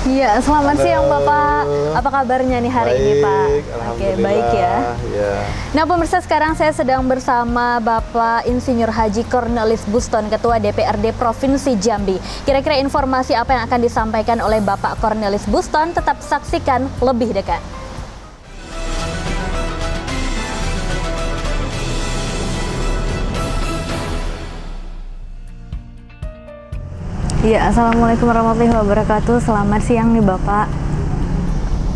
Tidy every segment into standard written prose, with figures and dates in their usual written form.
Iya, selamat Halo. siang Bapak. Apa kabarnya nih hari ini Pak? Oke, Alhamdulillah. baik ya. Ya. Nah pemirsa, sekarang saya sedang bersama Bapak Insinyur Haji Cornelis Buston, Ketua DPRD Provinsi Jambi. Kira-kira informasi apa yang akan disampaikan oleh Bapak Cornelis Buston? Tetap saksikan lebih dekat. Iya, Assalamualaikum warahmatullahi wabarakatuh. Selamat siang nih Bapak.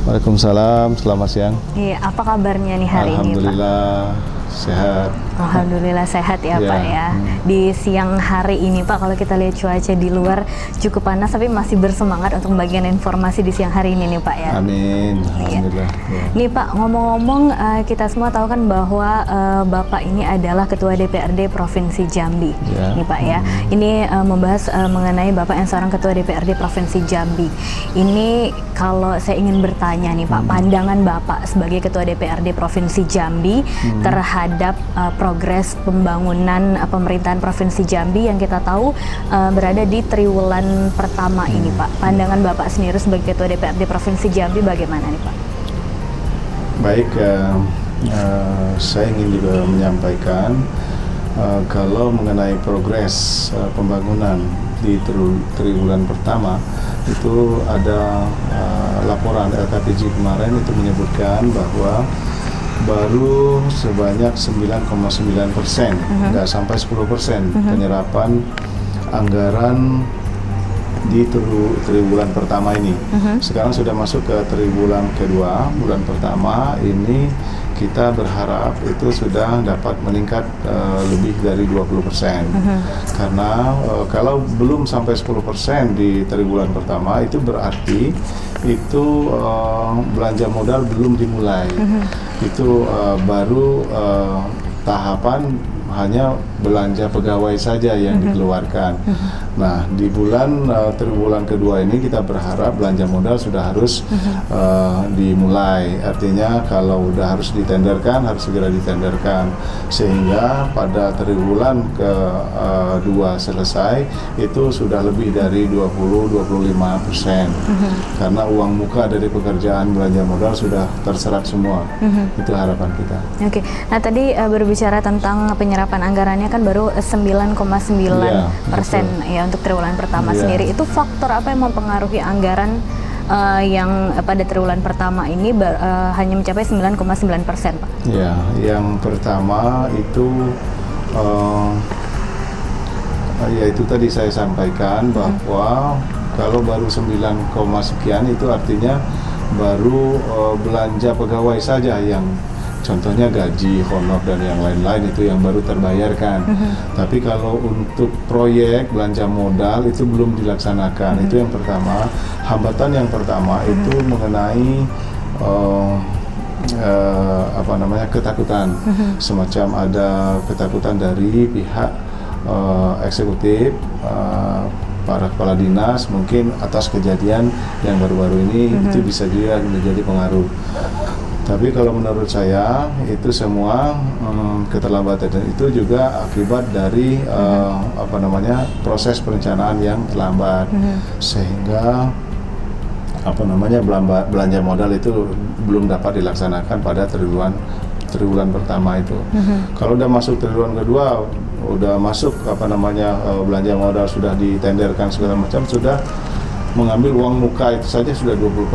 Waalaikumsalam, selamat siang. Iya, apa kabarnya nih hari ini Pak? Alhamdulillah sehat. Alhamdulillah sehat ya Pak ya. Di siang hari ini Pak, kalau kita lihat cuaca di luar cukup panas, tapi masih bersemangat untuk membagikan informasi di siang hari ini nih Pak ya. Amin. Alhamdulillah. Ya. Nih Pak, ngomong-ngomong kita semua tahu kan bahwa Bapak ini adalah Ketua DPRD Provinsi Jambi. Ya. Nih Pak ya. Ini membahas mengenai Bapak yang seorang Ketua DPRD Provinsi Jambi. Ini kalau saya ingin bertanya nih Pak, pandangan Bapak sebagai Ketua DPRD Provinsi Jambi terhadap progres pembangunan pemerintahan Provinsi Jambi yang kita tahu berada di triwulan pertama ini Pak. Pandangan Bapak sendiri sebagai Ketua DPRD Provinsi Jambi bagaimana nih Pak? Baik, saya ingin juga menyampaikan kalau mengenai progres pembangunan di triwulan pertama itu ada laporan LKPJ kemarin itu menyebutkan bahwa baru sebanyak 9,9%, nggak sampai 10% penyerapan anggaran di triwulan pertama ini. Sekarang sudah masuk ke triwulan kedua, bulan pertama ini kita berharap itu sudah dapat meningkat lebih dari 20%. Karena kalau belum sampai 10% di triwulan pertama itu berarti itu belanja modal belum dimulai. Itu baru tahapan hanya belanja pegawai saja yang dikeluarkan. Nah, di triwulan kedua ini kita berharap belanja modal sudah harus dimulai. Artinya kalau udah harus ditenderkan, harus segera ditenderkan. Sehingga pada triwulan kedua selesai, itu sudah lebih dari 20-25%. Karena uang muka dari pekerjaan belanja modal sudah terserap semua. Itu harapan kita. Oke, nah tadi berbicara tentang penyerapan anggarannya kan baru 9,9% ya untuk triwulan pertama sendiri. Itu faktor apa yang mempengaruhi anggaran yang pada triwulan pertama ini hanya mencapai 9,9% Pak? Ya, yang pertama itu yaitu tadi saya sampaikan bahwa kalau baru 9, sekian itu artinya baru belanja pegawai saja yang contohnya gaji, honor dan yang lain-lain itu yang baru terbayarkan. Tapi kalau untuk proyek belanja modal itu belum dilaksanakan. Itu yang pertama. Hambatan yang pertama itu mengenai ketakutan. Semacam ada ketakutan dari pihak eksekutif, para kepala dinas mungkin atas kejadian yang baru-baru ini itu bisa juga menjadi pengaruh. Tapi kalau menurut saya itu semua keterlambatan itu juga akibat dari proses perencanaan yang terlambat, sehingga belanja modal itu belum dapat dilaksanakan pada triwulan pertama itu. Kalau udah masuk triwulan kedua, udah masuk belanja modal sudah ditenderkan segala macam, sudah mengambil uang muka itu saja sudah 20%,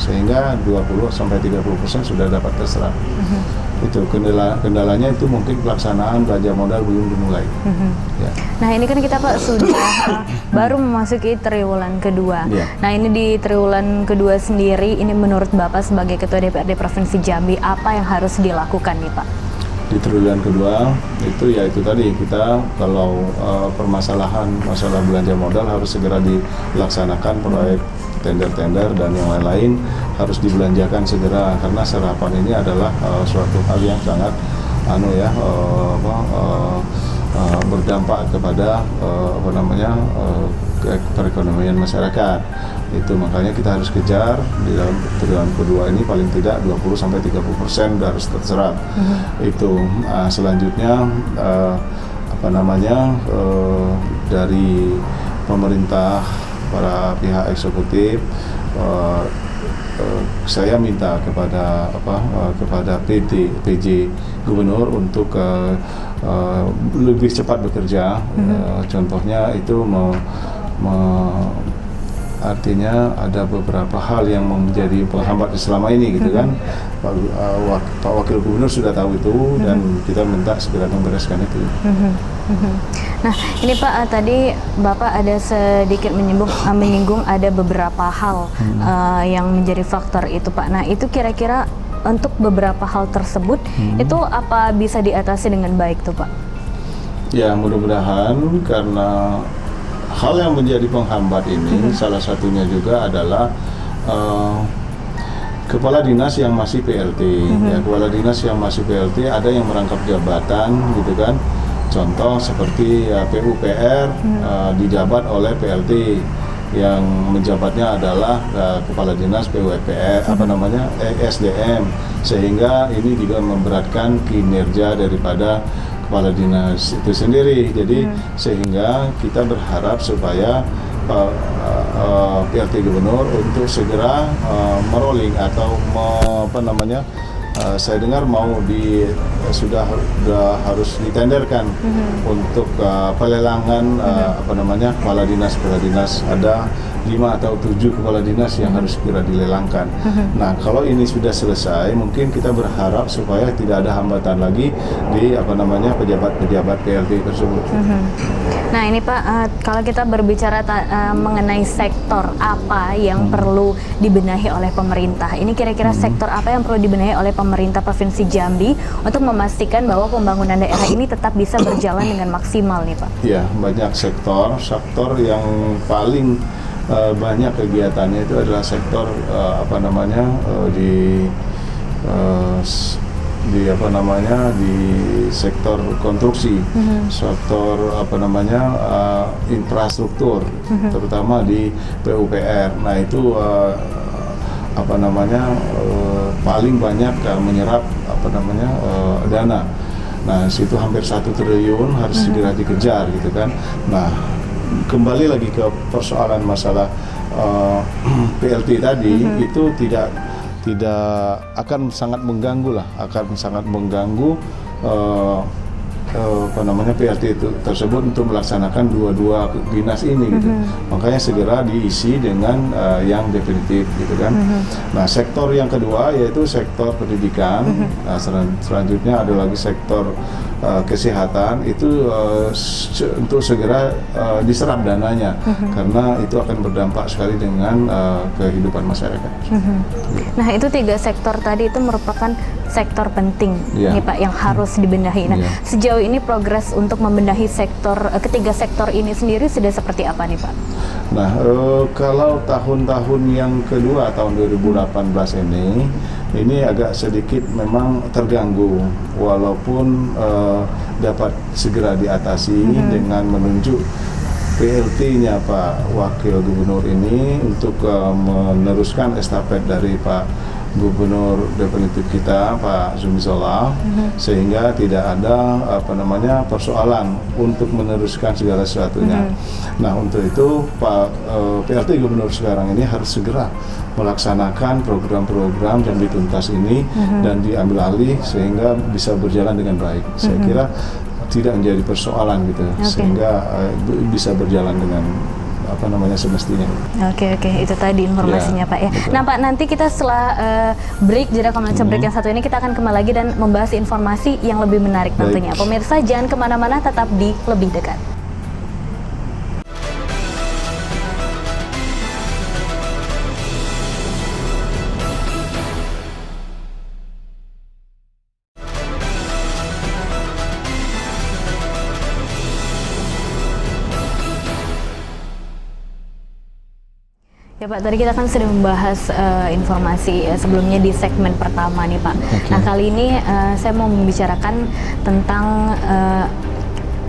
sehingga 20-30% sudah dapat terserap. Itu kendalanya itu mungkin pelaksanaan belanja modal belum dimulai. Ya. Nah ini kan kita Pak sudah baru memasuki triwulan kedua. Nah ini di triwulan kedua sendiri, ini menurut Bapak sebagai Ketua DPRD Provinsi Jambi apa yang harus dilakukan nih Pak? Di triwulan kedua itu ya itu tadi kita kalau masalah belanja modal harus segera dilaksanakan, proyek tender-tender dan yang lain-lain harus dibelanjakan segera, karena serapan ini adalah suatu hal yang sangat berdampak kepada perekonomian masyarakat. Itu makanya kita harus kejar di dalam triwulan kedua ini paling tidak 20-30% harus terserap. Itu selanjutnya dari pemerintah para pihak eksekutif, saya minta kepada kepada PJ Gubernur untuk lebih cepat bekerja. Contohnya itu artinya ada beberapa hal yang menjadi penghambat selama ini gitu kan. Pak Wakil Gubernur sudah tahu itu dan kita minta segera membereskan itu. Nah, ini Pak, tadi Bapak ada sedikit menyinggung ada beberapa hal yang menjadi faktor itu Pak. Nah, itu kira-kira untuk beberapa hal tersebut itu apa bisa diatasi dengan baik tuh Pak? Ya, mudah-mudahan karena hal yang menjadi penghambat ini salah satunya juga adalah kepala dinas yang masih PLT. Ya, kepala dinas yang masih PLT ada yang merangkap jabatan gitu kan. Contoh seperti PUPR dijabat oleh PLT, yang menjabatnya adalah kepala dinas PUPR SDM, sehingga ini juga memberatkan kinerja daripada kepala dinas itu sendiri. Jadi sehingga kita berharap supaya PLT Gubernur untuk segera merolling atau saya dengar sudah harus ditenderkan untuk pelelangan kepala dinas ada 5 atau 7 kepala dinas yang harus segera dilelangkan. Nah, kalau ini sudah selesai, mungkin kita berharap supaya tidak ada hambatan lagi di pejabat-pejabat PLT tersebut. Nah, ini Pak, kalau kita berbicara mengenai sektor apa yang perlu dibenahi oleh pemerintah, ini kira-kira sektor apa yang perlu dibenahi oleh pemerintah Provinsi Jambi untuk memastikan bahwa pembangunan daerah ini tetap bisa berjalan dengan maksimal nih Pak? Ya, banyak sektor yang paling banyak kegiatannya itu adalah sektor di sektor konstruksi, sektor infrastruktur, terutama di PUPR. Nah, itu paling banyak menyerap dana. Nah, situ hampir 1 triliun harus segera dikejar gitu kan. Nah, kembali lagi ke persoalan masalah PLT tadi, itu tidak akan sangat mengganggu PLT tersebut untuk melaksanakan dua dinas ini gitu. Makanya segera diisi dengan yang definitif gitu kan. Nah, sektor yang kedua yaitu sektor pendidikan. Nah, selanjutnya ada lagi sektor kesehatan, itu untuk segera diserap dananya karena itu akan berdampak sekali dengan kehidupan masyarakat. Nah, itu 3 sektor tadi itu merupakan sektor penting nih Pak yang harus dibenahi. Nah, sejauh ini progres untuk membenahi ketiga sektor ini sendiri sudah seperti apa nih Pak? Nah, kalau tahun-tahun yang kedua, tahun 2018 ini agak sedikit memang terganggu, walaupun dapat segera diatasi dengan menunjuk PLT-nya Pak Wakil Gubernur ini untuk meneruskan estafet dari Pak Gubernur definitif kita Pak Zumi Zola, sehingga tidak ada persoalan untuk meneruskan segala sesuatunya. Nah, untuk itu Pak PLT Gubernur sekarang ini harus segera melaksanakan program-program yang dituntas ini dan diambil alih sehingga bisa berjalan dengan baik. Saya kira tidak menjadi persoalan gitu, sehingga bisa berjalan dengan semestinya. Oke, itu tadi informasinya Pak ya. Betul. Nah Pak, nanti kita setelah break, jeda komersial break yang satu ini, kita akan kembali lagi dan membahas informasi yang lebih menarik tentunya. Pemirsa jangan kemana-mana, tetap di Lebih Dekat. Ya Pak, tadi kita kan sudah membahas informasi sebelumnya di segmen pertama nih Pak. Nah, kali ini saya mau membicarakan tentang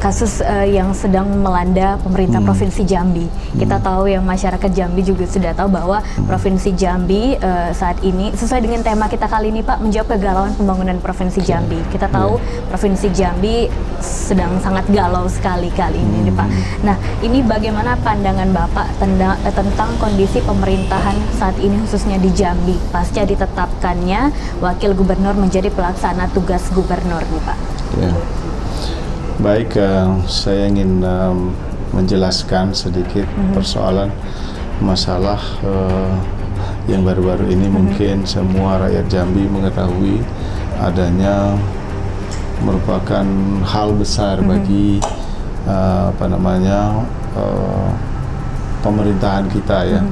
kasus yang sedang melanda pemerintah Provinsi Jambi. Kita tahu yang masyarakat Jambi juga sudah tahu bahwa Provinsi Jambi saat ini sesuai dengan tema kita kali ini Pak, menjawab kegalauan pembangunan Provinsi Jambi. Kita tahu Provinsi Jambi sedang sangat galau sekali kali ini nih, Pak. Nah, ini bagaimana pandangan Bapak tentang kondisi pemerintahan saat ini khususnya di Jambi pasca ditetapkannya Wakil Gubernur menjadi pelaksana tugas Gubernur nih Pak? Ya. Baik, saya ingin menjelaskan sedikit persoalan masalah yang baru-baru ini. Mungkin semua rakyat Jambi mengetahui adanya merupakan hal besar bagi pemerintahan kita ya.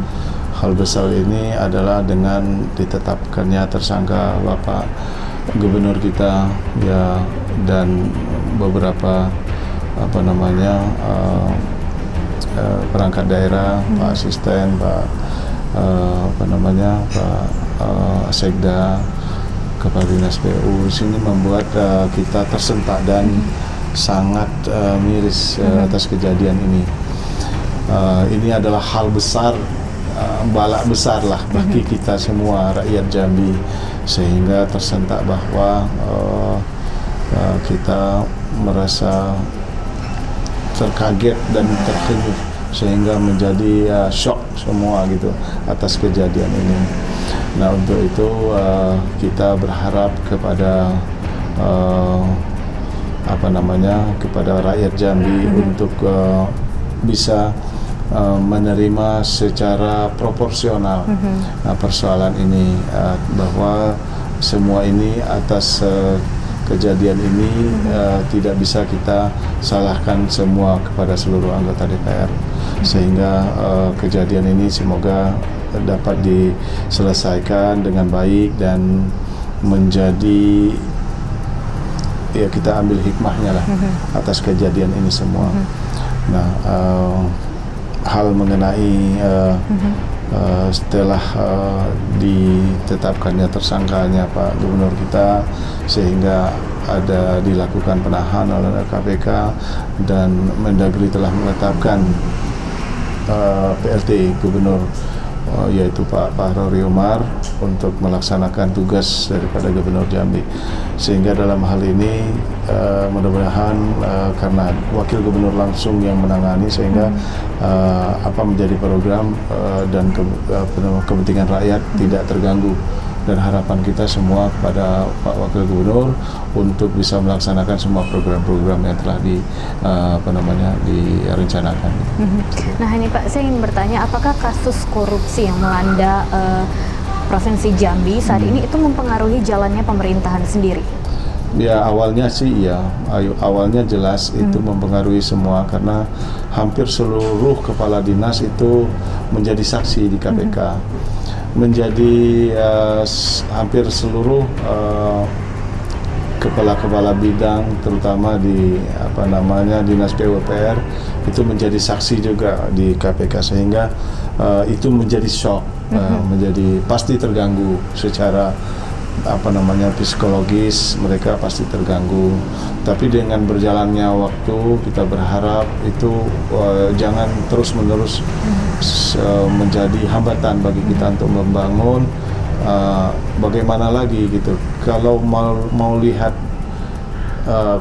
Hal besar ini adalah dengan ditetapkannya tersangka Bapak Gubernur kita ya, dan beberapa perangkat daerah, Pak Asisten, Pak Sekda, Kepala Dinas PU sini membuat kita tersentak dan sangat miris atas kejadian ini. Ini adalah hal besar, balak besar lah bagi kita semua rakyat Jambi, sehingga tersentak bahwa kita merasa terkaget dan terkejut sehingga menjadi shock semua gitu atas kejadian ini. Nah, untuk itu kita berharap kepada kepada rakyat Jambi untuk bisa menerima secara proporsional persoalan ini, bahwa semua ini atas kejadian ini tidak bisa kita salahkan semua kepada seluruh anggota DPR, sehingga kejadian ini semoga dapat diselesaikan dengan baik dan menjadi ya kita ambil hikmahnya lah atas kejadian ini semua. Nah, hal mengenai setelah ditetapkannya tersangkanya Pak Gubernur kita, sehingga ada dilakukan penahanan oleh KPK dan Mendagri telah menetapkan PLT Gubernur yaitu Pak Fahrauri Umar untuk melaksanakan tugas daripada Gubernur Jambi. Sehingga dalam hal ini mudah-mudahan karena Wakil Gubernur langsung yang menangani, sehingga apa menjadi program dan kepentingan rakyat tidak terganggu. Dan harapan kita semua kepada Pak Wakil Gubernur untuk bisa melaksanakan semua program-program yang telah direncanakan. Nah ini Pak, saya ingin bertanya, apakah kasus korupsi yang melanda Provinsi Jambi saat ini itu mempengaruhi jalannya pemerintahan sendiri? Ya, awalnya sih ya, awalnya jelas itu mempengaruhi semua, karena hampir seluruh kepala dinas itu menjadi saksi di KPK. Menjadi hampir seluruh kepala-kepala bidang, terutama di Dinas PUPR itu menjadi saksi juga di KPK, sehingga itu menjadi shock, menjadi pasti terganggu secara psikologis, mereka pasti terganggu. Tapi dengan berjalannya waktu, kita berharap itu jangan terus-menerus menjadi hambatan bagi kita untuk membangun. Bagaimana lagi gitu, kalau mau lihat,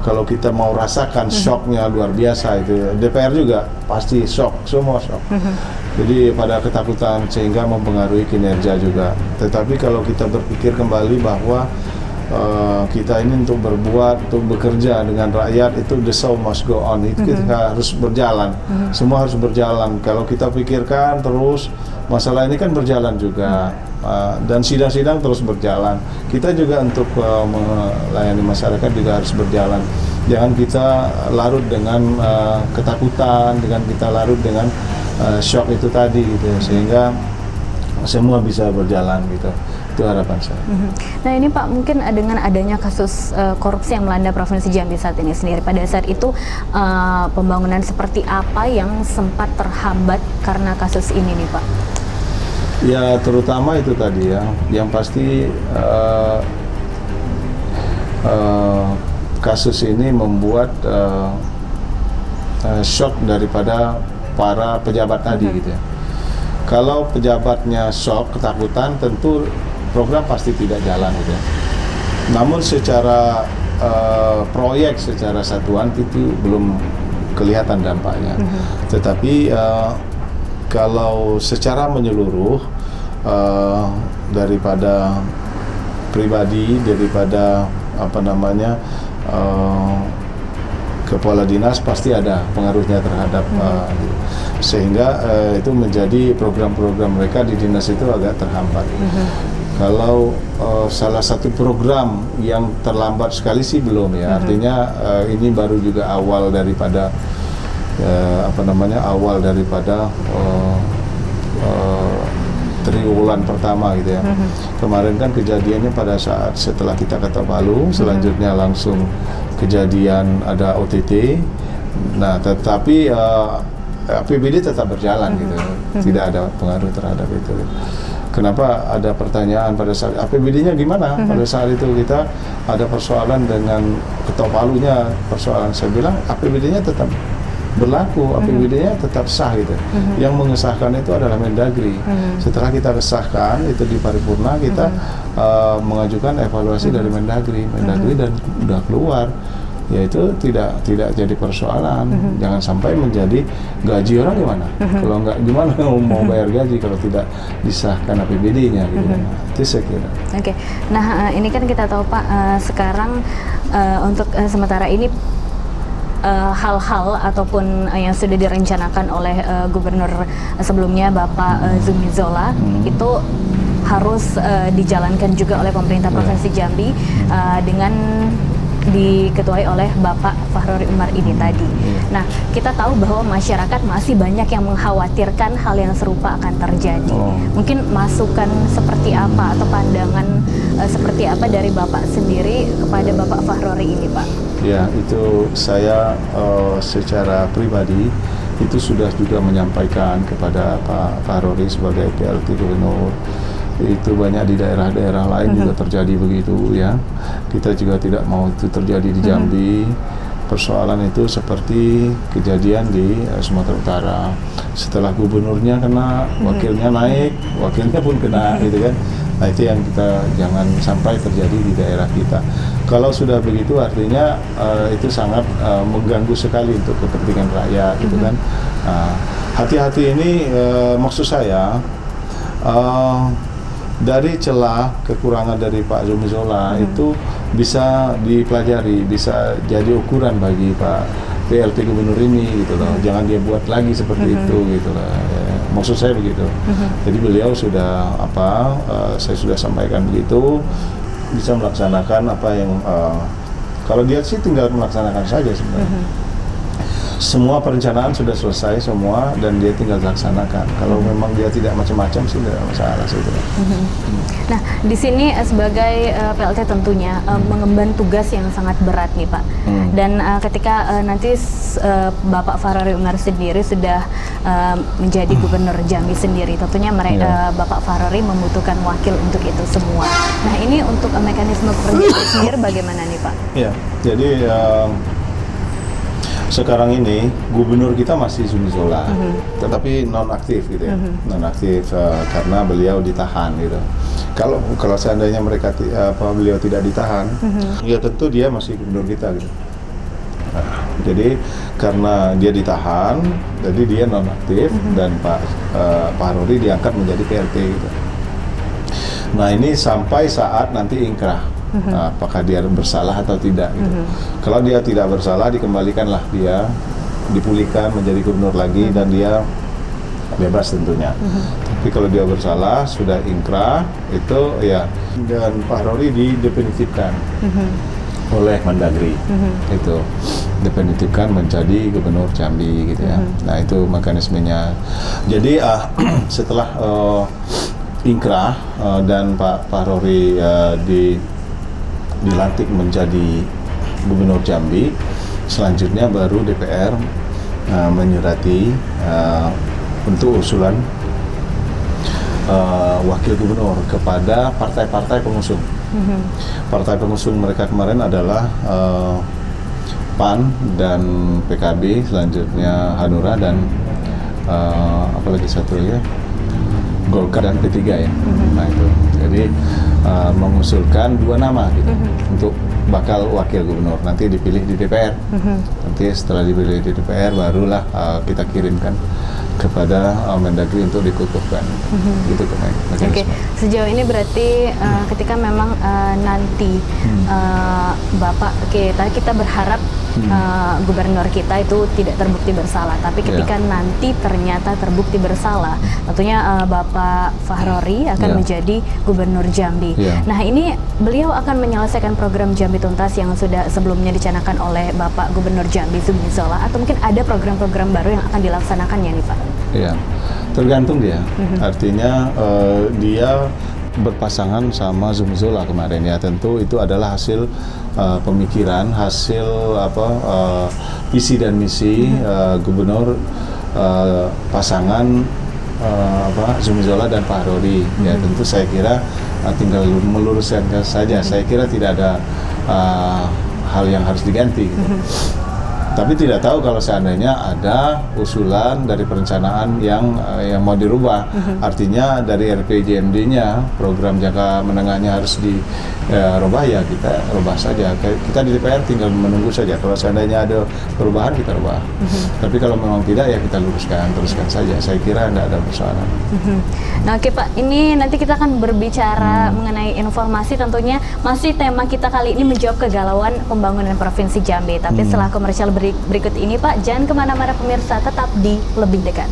kalau kita mau rasakan shocknya luar biasa, itu DPR juga pasti shock, semua shock. Jadi pada ketakutan, sehingga mempengaruhi kinerja juga. Tetapi kalau kita berpikir kembali bahwa kita ini untuk berbuat, untuk bekerja dengan rakyat, itu the show must go on, itu kita harus berjalan, semua harus berjalan. Kalau kita pikirkan terus, masalah ini kan berjalan juga, dan sidang-sidang terus berjalan. Kita juga untuk melayani masyarakat juga harus berjalan. Jangan kita larut dengan ketakutan, dengan kita larut dengan shock itu tadi gitu, sehingga semua bisa berjalan gitu. Itu harapan saya. Nah ini Pak, mungkin dengan adanya kasus korupsi yang melanda Provinsi Jambi saat ini sendiri, pada saat itu pembangunan seperti apa yang sempat terhambat karena kasus ini nih Pak? Ya, terutama itu tadi ya, yang pasti kasus ini membuat shock daripada para pejabat tadi gitu ya. Kalau pejabatnya shock, ketakutan, tentu program pasti tidak jalan gitu ya. Namun secara proyek, secara satuan itu belum kelihatan dampaknya. Tetapi kalau secara menyeluruh daripada pribadi, daripada kepala dinas pasti ada pengaruhnya terhadap sehingga itu menjadi program-program mereka di dinas itu agak terhambat. Kalau salah satu program yang terlambat sekali sih belum ya, artinya ini baru juga awal daripada triwulan pertama gitu ya. Kemarin kan kejadiannya pada saat setelah kita Ketok Palu, selanjutnya langsung kejadian ada OTT. Nah, tetapi APBD tetap berjalan gitu, tidak ada pengaruh terhadap itu. Kenapa ada pertanyaan pada saat APBD-nya gimana? Pada saat itu kita ada persoalan dengan Ketok Palunya, persoalan saya bilang APBD-nya tetap berlaku, APBD-nya tetap sah gitu. Yang mengesahkan itu adalah Mendagri. Setelah kita kesahkan itu di paripurna, kita mengajukan evaluasi dari Mendagri dan udah keluar. Ya itu tidak jadi persoalan. Jangan sampai menjadi gaji orang gimana? Kalau nggak gimana mau bayar gaji kalau tidak disahkan APBD-nya gitu. Itu saya kira. Oke. Nah, ini kan kita tahu Pak, sekarang untuk sementara ini hal-hal ataupun yang sudah direncanakan oleh gubernur sebelumnya Bapak Zumi Zola itu harus dijalankan juga oleh pemerintah Provinsi Jambi dengan diketuai oleh Bapak Fahrori Umar ini tadi. Nah, kita tahu bahwa masyarakat masih banyak yang mengkhawatirkan hal yang serupa akan terjadi. Mungkin masukan seperti apa atau pandangan seperti apa dari Bapak sendiri kepada Bapak Fahrori ini, Pak? Ya, itu saya secara pribadi itu sudah juga menyampaikan kepada Pak Fahrori sebagai PLT Gubernur. Itu banyak di daerah-daerah lain juga terjadi begitu ya. Kita juga tidak mau itu terjadi di Jambi. Persoalan itu seperti kejadian di Sumatera Utara. Setelah gubernurnya kena, wakilnya naik, wakilnya pun kena gitu kan. Nah, itu yang kita jangan sampai terjadi di daerah kita. Kalau sudah begitu artinya itu sangat mengganggu sekali untuk kepentingan rakyat gitu kan. Hati-hati ini maksud saya dari celah kekurangan dari Pak Zumi Zola itu bisa dipelajari, bisa jadi ukuran bagi Pak PLT Gubernur ini gitu loh. Jangan dia buat lagi seperti itu gitu loh. Ya, maksud saya begitu. Jadi beliau sudah saya sudah sampaikan begitu, bisa melaksanakan apa yang kalau dia sih tinggal melaksanakan saja sebenarnya. Semua perencanaan sudah selesai semua dan dia tinggal laksanakan. Kalau memang dia tidak macam-macam sih tidak masalah sih itu. Nah, di sini sebagai PLT tentunya mengemban tugas yang sangat berat nih Pak. Dan ketika nanti Bapak Fahrori Umar sendiri sudah menjadi Gubernur Jambi sendiri, tentunya Bapak Fahrori membutuhkan wakil untuk itu semua. Nah, ini untuk mekanisme kerja sendiri bagaimana nih Pak? Ya, jadi sekarang ini gubernur kita masih Zumi Zola, tetapi nonaktif gitu ya, nonaktif karena beliau ditahan gitu. Kalau seandainya beliau tidak ditahan, ya tentu dia masih gubernur kita gitu. Nah, jadi karena dia ditahan, jadi dia nonaktif dan Pak Fahrori diangkat menjadi PLT gitu. Nah ini sampai saat nanti ingkrah. Apakah dia bersalah atau tidak gitu. Kalau dia tidak bersalah, dikembalikanlah dia, dipulihkan menjadi gubernur lagi dan dia bebas tentunya. Tapi kalau dia bersalah, sudah ingkrah itu ya, dan Pak Fahrori didefinitifkan oleh Mendagri. Itu definitifkan menjadi gubernur Jambi gitu ya. Nah itu mekanismenya. Jadi setelah ingkrah dan Pak Fahrori dilantik menjadi Gubernur Jambi, selanjutnya baru DPR menyurati untuk usulan wakil gubernur kepada partai-partai pengusung. Partai pengusung mereka kemarin adalah PAN dan PKB, selanjutnya Hanura dan apalagi satu lagi ya, Golkar dan P3 ya. Nah itu, jadi mengusulkan 2 nama gitu untuk bakal wakil gubernur, nanti dipilih di DPR. Nanti setelah dipilih di DPR barulah kita kirimkan kepada Mendagri untuk dikukuhkan. Gitu kan mekanisme. Oke, sejauh ini berarti ketika memang nanti Bapak kita berharap gubernur kita itu tidak terbukti bersalah, tapi ketika nanti ternyata terbukti bersalah, tentunya Bapak Fahrori akan menjadi gubernur Jambi. Nah, ini beliau akan menyelesaikan program Jambi Tuntas yang sudah sebelumnya dicanangkan oleh Bapak Gubernur Jambi Zumi Zola, atau mungkin ada program-program baru yang akan dilaksanakannya nih Pak? Iya, tergantung dia. Artinya dia berpasangan sama Zumi Zola kemarin ya, tentu itu adalah hasil pemikiran, hasil visi dan misi gubernur pasangan Zumi Zola dan Pak Fahrori. Ya tentu saya kira tinggal meluruskan saja. Saya kira tidak ada hal yang harus diganti gitu. Tapi tidak tahu kalau seandainya ada usulan dari perencanaan yang mau dirubah. Artinya dari RPJMD-nya, program jangka menengahnya harus dirubah, ya kita rubah saja. Kita di DPR tinggal menunggu saja. Kalau seandainya ada perubahan, kita rubah. Tapi kalau memang tidak, ya kita teruskan saja. Saya kira tidak ada persoalan. Nah, oke Pak, ini nanti kita akan berbicara mengenai informasi, tentunya masih tema kita kali ini menjawab kegalauan pembangunan Provinsi Jambi. Tapi setelah komersial berikut ini Pak, jangan kemana-mana pemirsa, tetap di Lebih Dekat.